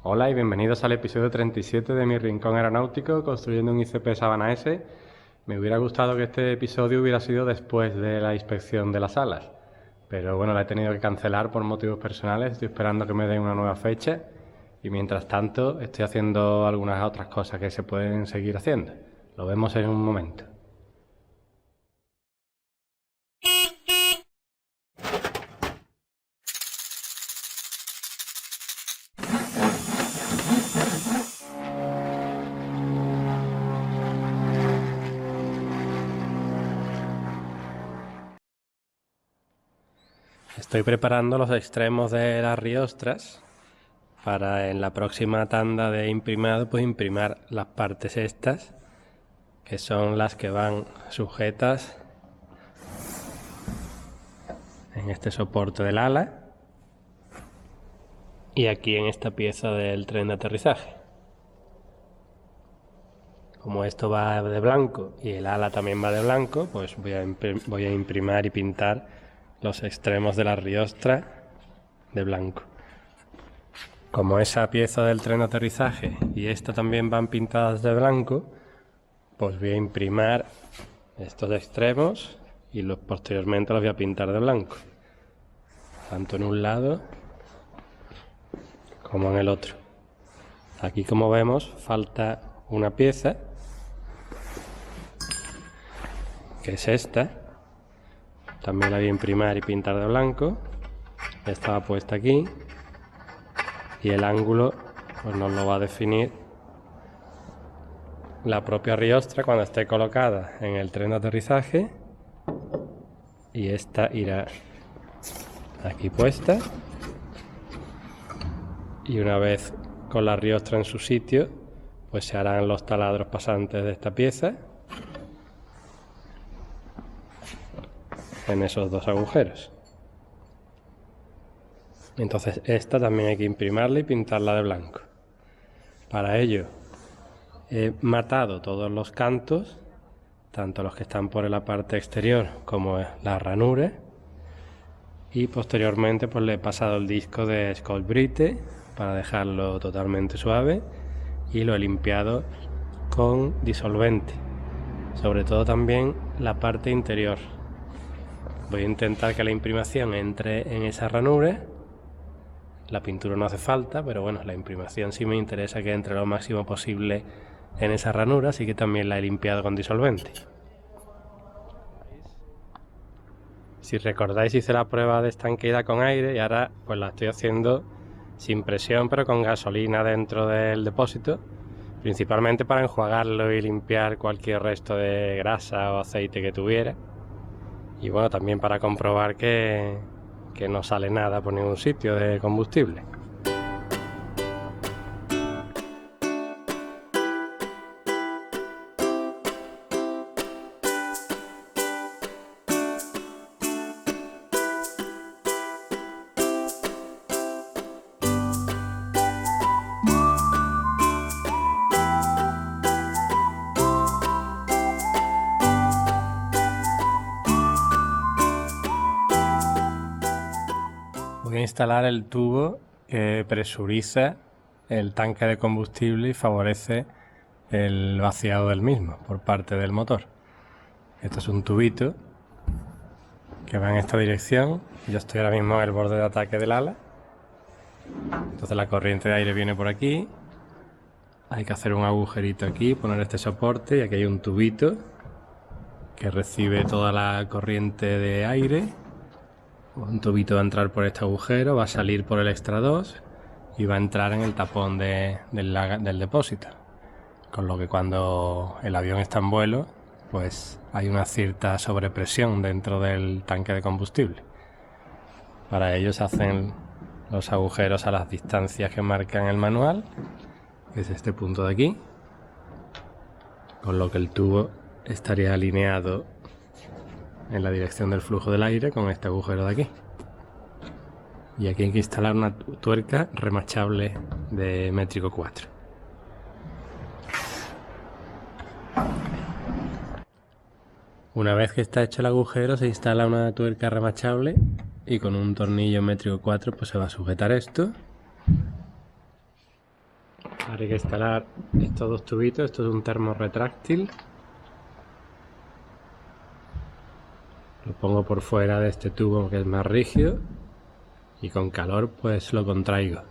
Hola y bienvenidos al episodio 37 de Mi Rincón Aeronáutico, construyendo un ICP Sabana S. Me hubiera gustado que este episodio hubiera sido después de la inspección de las alas, pero bueno, la he tenido que cancelar por motivos personales. Estoy esperando que me den una nueva fecha y mientras tanto estoy haciendo algunas otras cosas que se pueden seguir haciendo. Lo vemos en un momento. Estoy preparando los extremos de las riostras para en la próxima tanda de imprimado pues imprimir las partes estas, que son las que van sujetas en este soporte del ala y aquí en esta pieza del tren de aterrizaje. Como esto va de blanco y el ala también va de blanco, pues voy a imprimir y pintar los extremos de la riostra de blanco. Como esa pieza del tren de aterrizaje y esta también van pintadas de blanco, pues voy a imprimir estos extremos y posteriormente los voy a pintar de blanco, tanto en un lado como en el otro. Aquí, como vemos, falta una pieza, que es esta. También la voy a imprimir y pintar de blanco. Estaba puesta aquí y el ángulo pues nos lo va a definir la propia riostra cuando esté colocada en el tren de aterrizaje, y esta irá aquí puesta, y una vez con la riostra en su sitio pues se harán los taladros pasantes de esta pieza en esos dos agujeros. Entonces esta también hay que imprimirla y pintarla de blanco. Para ello he matado todos los cantos, tanto los que están por la parte exterior como las ranuras, y posteriormente pues le he pasado el disco de Scotch Brite para dejarlo totalmente suave y lo he limpiado con disolvente, sobre todo también la parte interior. Voy a intentar que la imprimación entre en esa ranura. La pintura no hace falta, pero bueno, la imprimación sí me interesa que entre lo máximo posible en esa ranura, así que también la he limpiado con disolvente. Si recordáis, hice la prueba de estanqueidad con aire y ahora pues la estoy haciendo sin presión, pero con gasolina dentro del depósito, principalmente para enjuagarlo y limpiar cualquier resto de grasa o aceite que tuviera. Y bueno, también para comprobar que no sale nada por ningún sitio de combustible. Voy a instalar el tubo que presuriza el tanque de combustible y favorece el vaciado del mismo por parte del motor. Esto es un tubito que va en esta dirección. Yo estoy ahora mismo en el borde de ataque del ala, entonces la corriente de aire viene por aquí. Hay que hacer un agujerito aquí, poner este soporte, y aquí hay un tubito que recibe toda la corriente de aire. Un tubito va a entrar por este agujero, va a salir por el extra 2 y va a entrar en el tapón del depósito. Con lo que cuando el avión está en vuelo, pues hay una cierta sobrepresión dentro del tanque de combustible. Para ello se hacen los agujeros a las distancias que marca en el manual, que es este punto de aquí, con lo que el tubo estaría alineado en la dirección del flujo del aire con este agujero de aquí. Y aquí hay que instalar una tuerca remachable de métrico 4. Una vez que está hecho el agujero, se instala una tuerca remachable y con un tornillo métrico 4 pues se va a sujetar esto Ahora hay que instalar estos dos tubitos. Esto es un termo retráctil. Lo pongo por fuera de este tubo que es más rígido y con calor pues lo contraigo.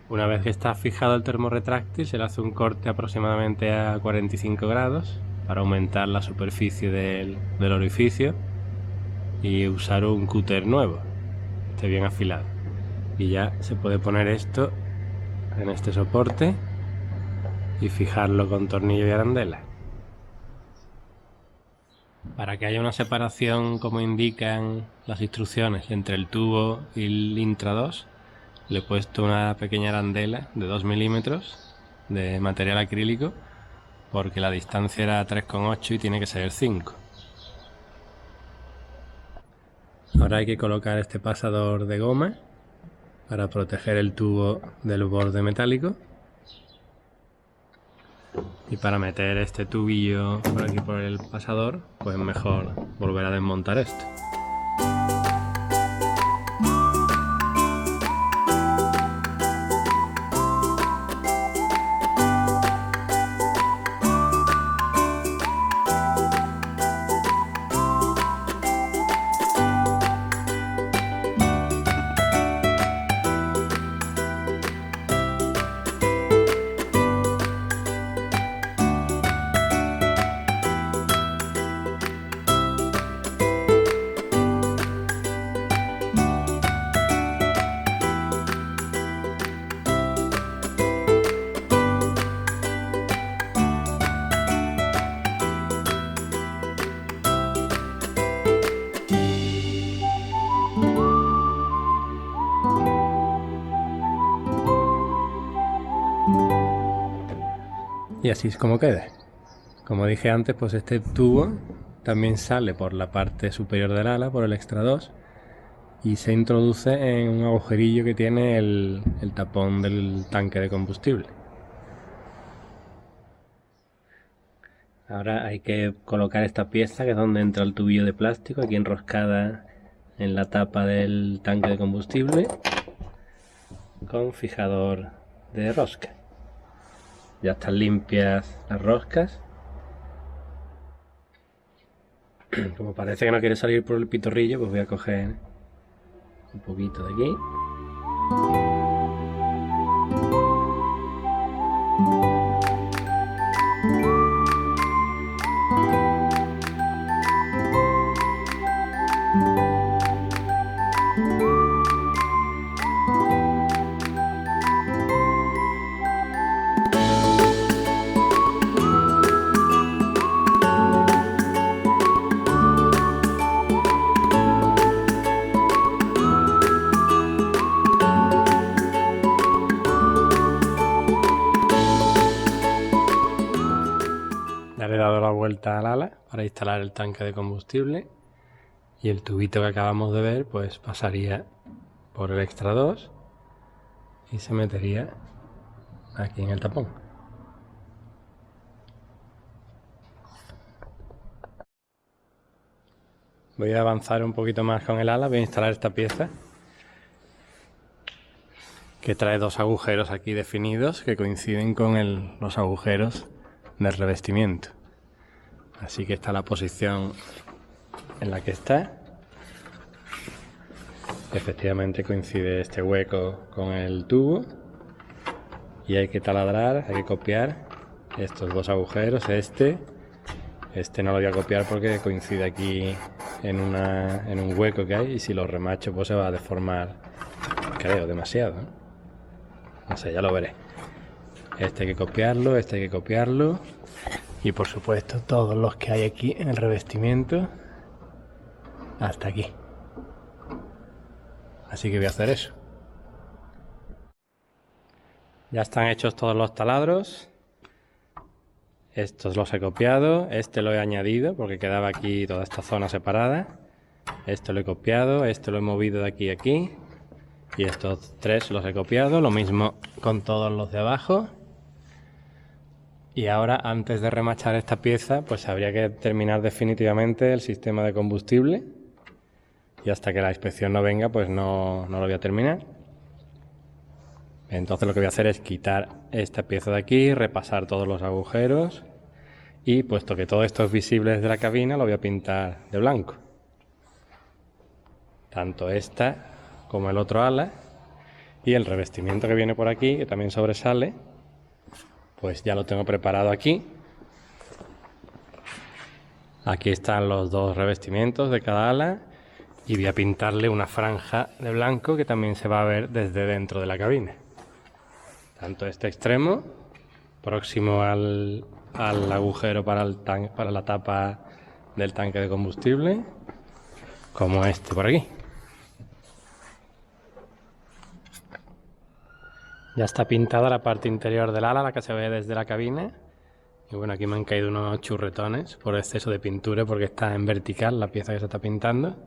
Una vez que está fijado el termo retráctil, se le hace un corte aproximadamente a 45 grados para aumentar la superficie del orificio y usar un cúter nuevo, que esté bien afilado. Y ya se puede poner esto en este soporte y fijarlo con tornillo y arandela. Para que haya una separación como indican las instrucciones entre el tubo y el Intra 2, le he puesto una pequeña arandela de 2 milímetros de material acrílico porque la distancia era 3,8 y tiene que ser 5. Ahora hay que colocar este pasador de goma para proteger el tubo del borde metálico. Y para meter este tubillo por aquí por el pasador, pues mejor volver a desmontar esto. Y así es como queda. Como dije antes, pues este tubo también sale por la parte superior del ala, por el extra 2, y se introduce en un agujerillo que tiene el tapón del tanque de combustible. Ahora hay que colocar esta pieza, que es donde entra el tubillo de plástico, aquí enroscada en la tapa del tanque de combustible, con fijador de rosca. Ya están limpias las roscas. Como parece que no quiere salir por el pitorrillo, pues voy a coger un poquito de aquí. Ya le he dado la vuelta al ala para instalar el tanque de combustible y el tubito que acabamos de ver pues pasaría por el extra 2 y se metería aquí en el tapón. Voy a avanzar un poquito más con el ala, voy a instalar esta pieza que trae dos agujeros aquí definidos que coinciden con los agujeros del revestimiento. Así que esta es la posición en la que está. Efectivamente coincide este hueco con el tubo y hay que taladrar, hay que copiar estos dos agujeros. Este no lo voy a copiar porque coincide aquí en un hueco que hay y si lo remacho pues se va a deformar, creo, demasiado, ¿no? No sé, ya lo veré. Este hay que copiarlo, este hay que copiarlo y por supuesto todos los que hay aquí en el revestimiento hasta aquí. Así que voy a hacer eso. Ya están hechos todos los taladros. Estos los he copiado, este lo he añadido porque quedaba aquí toda esta zona separada. Esto lo he copiado, esto lo he movido de aquí a aquí. Y estos tres los he copiado, lo mismo con todos los de abajo. Y ahora, antes de remachar esta pieza, pues habría que terminar definitivamente el sistema de combustible. Y hasta que la inspección no venga, pues no lo voy a terminar. Entonces lo que voy a hacer es quitar esta pieza de aquí, repasar todos los agujeros y puesto que todo esto es visible desde la cabina, lo voy a pintar de blanco. Tanto esta como el otro ala, y el revestimiento que viene por aquí, que también sobresale, pues ya lo tengo preparado aquí. Aquí están los dos revestimientos de cada ala y voy a pintarle una franja de blanco que también se va a ver desde dentro de la cabina. Tanto este extremo, próximo al agujero para la tapa del tanque de combustible, como este por aquí. Ya está pintada la parte interior del ala, la que se ve desde la cabina. Y bueno, aquí me han caído unos churretones por exceso de pintura porque está en vertical la pieza que se está pintando.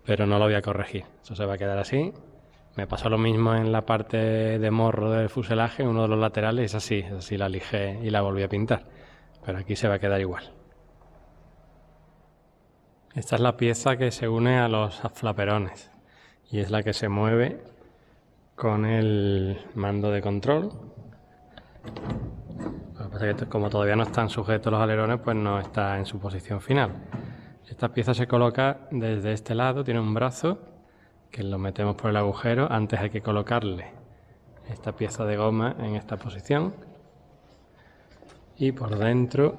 Pero no lo voy a corregir, eso se va a quedar así. Me pasó lo mismo en la parte de morro del fuselaje, en uno de los laterales, es así la lijé y la volví a pintar. Pero aquí se va a quedar igual. Esta es la pieza que se une a los flaperones y es la que se mueve con el mando de control. Lo que pasa es que como todavía no están sujetos los alerones, pues no está en su posición final. Esta pieza se coloca desde este lado, tiene un brazo que lo metemos por el agujero. Antes hay que colocarle esta pieza de goma en esta posición y por dentro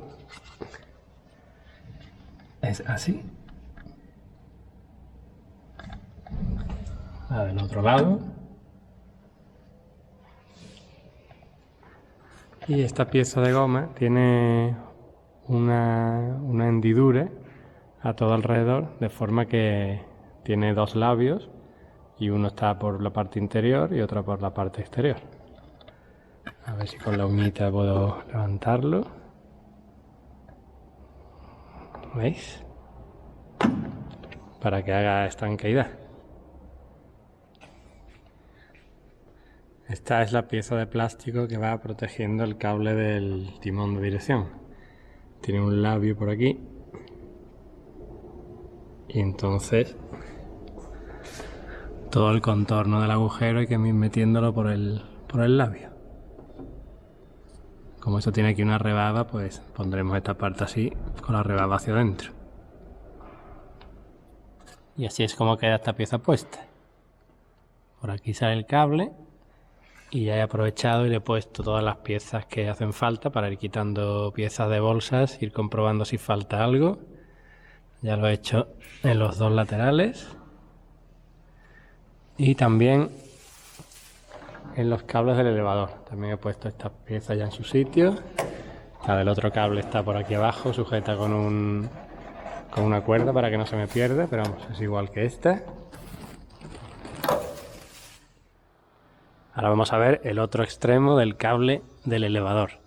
es así. La del otro lado. Y esta pieza de goma tiene una hendidura a todo alrededor, de forma que tiene dos labios y uno está por la parte interior y otro por la parte exterior. A ver si con la uñita puedo levantarlo. ¿Veis? Para que haga estanqueidad. Esta es la pieza de plástico que va protegiendo el cable del timón de dirección. Tiene un labio por aquí. Y entonces todo el contorno del agujero hay que ir metiéndolo por el labio. Como esto tiene aquí una rebaba, pues pondremos esta parte así, con la rebaba hacia adentro. Y así es como queda esta pieza puesta. Por aquí sale el cable y ya he aprovechado y le he puesto todas las piezas que hacen falta para ir quitando piezas de bolsas, ir comprobando si falta algo. Ya lo he hecho en los dos laterales y también en los cables del elevador. También he puesto estas piezas ya en su sitio. La del otro cable está por aquí abajo, sujeta con una cuerda para que no se me pierda, pero vamos, es igual que esta. Ahora vamos a ver el otro extremo del cable del elevador,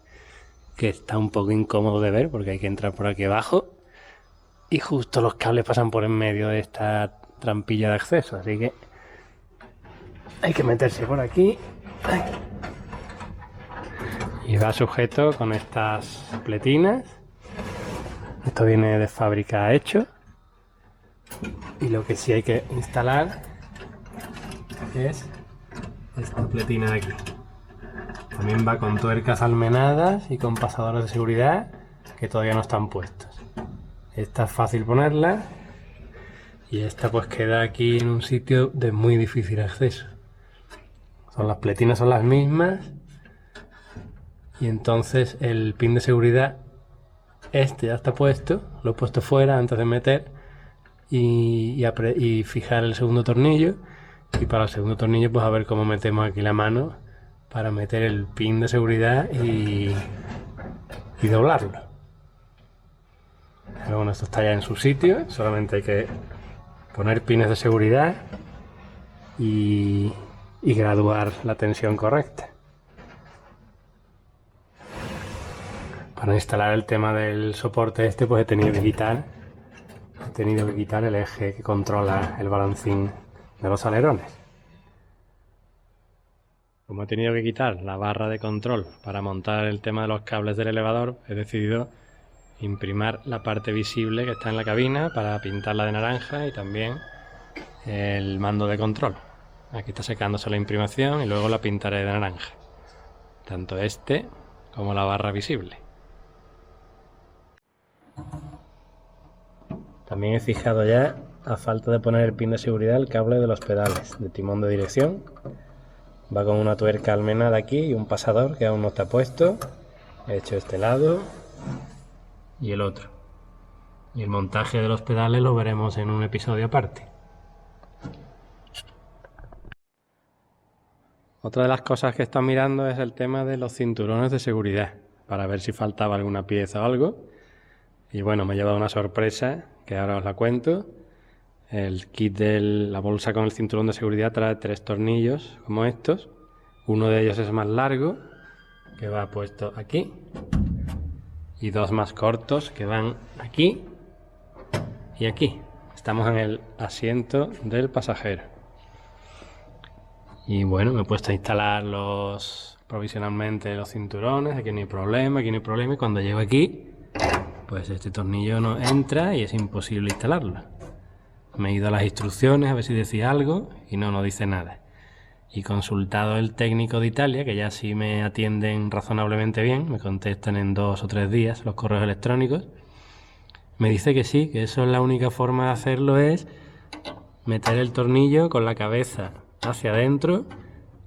que está un poco incómodo de ver porque hay que entrar por aquí abajo y justo los cables pasan por en medio de esta trampilla de acceso, así que hay que meterse por aquí y va sujeto con estas pletinas. Esto viene de fábrica hecho y lo que sí hay que instalar es esta pletina de aquí. También va con tuercas almenadas y con pasadores de seguridad que todavía no están puestos. Esta es fácil ponerla y esta pues queda aquí en un sitio de muy difícil acceso. Las pletinas son las mismas y entonces el pin de seguridad este ya está puesto, lo he puesto fuera antes de meter y fijar el segundo tornillo. Y para el segundo tornillo pues a ver cómo metemos aquí la mano para meter el pin de seguridad y doblarlo. Pero bueno, esto está ya en su sitio, solamente hay que poner pines de seguridad y graduar la tensión correcta. Para instalar el tema del soporte este pues he tenido que quitar el eje que controla el balancín de los alerones. Como he tenido que quitar la barra de control para montar el tema de los cables del elevador, he decidido imprimir la parte visible que está en la cabina para pintarla de naranja y también el mando de control. Aquí está secándose la imprimación y luego la pintaré de naranja. Tanto este como la barra visible. También he fijado ya, a falta de poner el pin de seguridad, el cable de los pedales de timón de dirección. Va con una tuerca almenada aquí y un pasador que aún no está puesto. He hecho este lado y el otro. Y el montaje de los pedales lo veremos en un episodio aparte. Otra de las cosas que he estado mirando es el tema de los cinturones de seguridad, para ver si faltaba alguna pieza o algo. Y bueno, me he llevado una sorpresa, que ahora os la cuento. El kit de la bolsa con el cinturón de seguridad trae 3 tornillos como estos. Uno de ellos es más largo, que va puesto aquí. Y 2 más cortos, que van aquí y aquí. Estamos en el asiento del pasajero. Y bueno, me he puesto a instalar provisionalmente los cinturones. Aquí no hay problema, aquí no hay problema. Y cuando llego aquí, pues este tornillo no entra y es imposible instalarlo. Me he ido a las instrucciones a ver si decía algo y no dice nada. Y consultado el técnico de Italia, que ya sí me atienden razonablemente bien, me contestan en 2 o 3 días los correos electrónicos, me dice que sí, que eso es la única forma de hacerlo, es meter el tornillo con la cabeza hacia adentro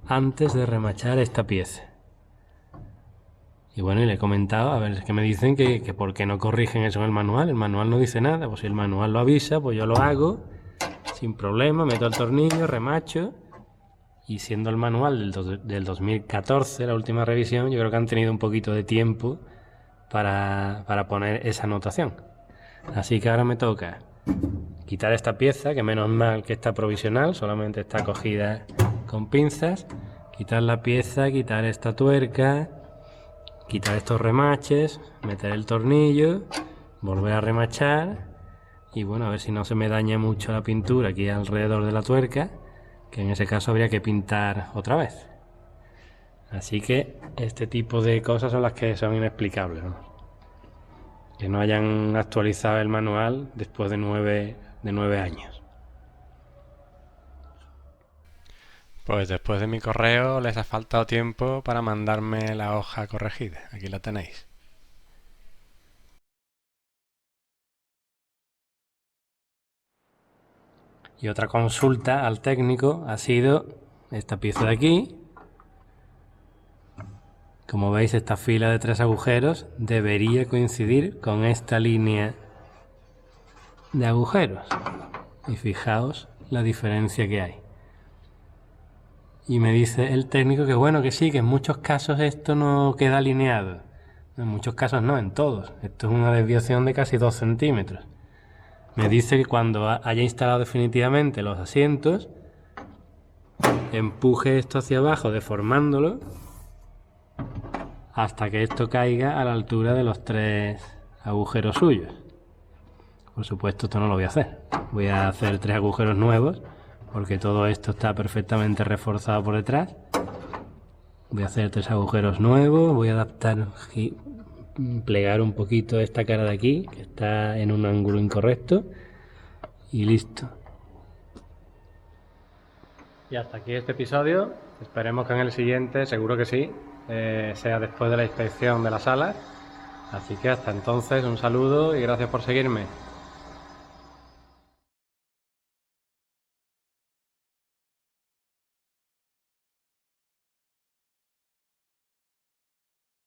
antes de remachar esta pieza. Y bueno, y le he comentado, a ver, es que me dicen que por qué no corrigen eso en el manual no dice nada. Pues si el manual lo avisa, pues yo lo hago sin problema, meto el tornillo, remacho. Y siendo el manual del 2014, la última revisión, yo creo que han tenido un poquito de tiempo para poner esa anotación. Así que ahora me toca quitar esta pieza, que menos mal que está provisional, solamente está cogida con pinzas. Quitar la pieza, quitar esta tuerca, quitar estos remaches, meter el tornillo, volver a remachar. Y bueno, a ver si no se me daña mucho la pintura aquí alrededor de la tuerca, que en ese caso habría que pintar otra vez. Así que este tipo de cosas son las que son inexplicables, ¿no? Que no hayan actualizado el manual después de 9 años. Pues después de mi correo les ha faltado tiempo para mandarme la hoja corregida. Aquí la tenéis. Y otra consulta al técnico ha sido esta pieza de aquí. Como veis, esta fila de 3 agujeros debería coincidir con esta línea de agujeros. Y fijaos la diferencia que hay. Y me dice el técnico que bueno, que sí, que en muchos casos esto no queda alineado. En muchos casos no, en todos. Esto es una desviación de casi 2 centímetros. Me dice que cuando haya instalado definitivamente los asientos, empuje esto hacia abajo deformándolo hasta que esto caiga a la altura de los 3 agujeros suyos. Por supuesto, esto no lo voy a hacer. Voy a hacer 3 agujeros nuevos porque todo esto está perfectamente reforzado por detrás. Voy a hacer 3 agujeros nuevos, voy a adaptar, plegar un poquito esta cara de aquí, que está en un ángulo incorrecto, y listo. Y hasta aquí este episodio. Esperemos que en el siguiente, seguro que sí, sea después de la inspección de la sala. Así que hasta entonces, un saludo y gracias por seguirme.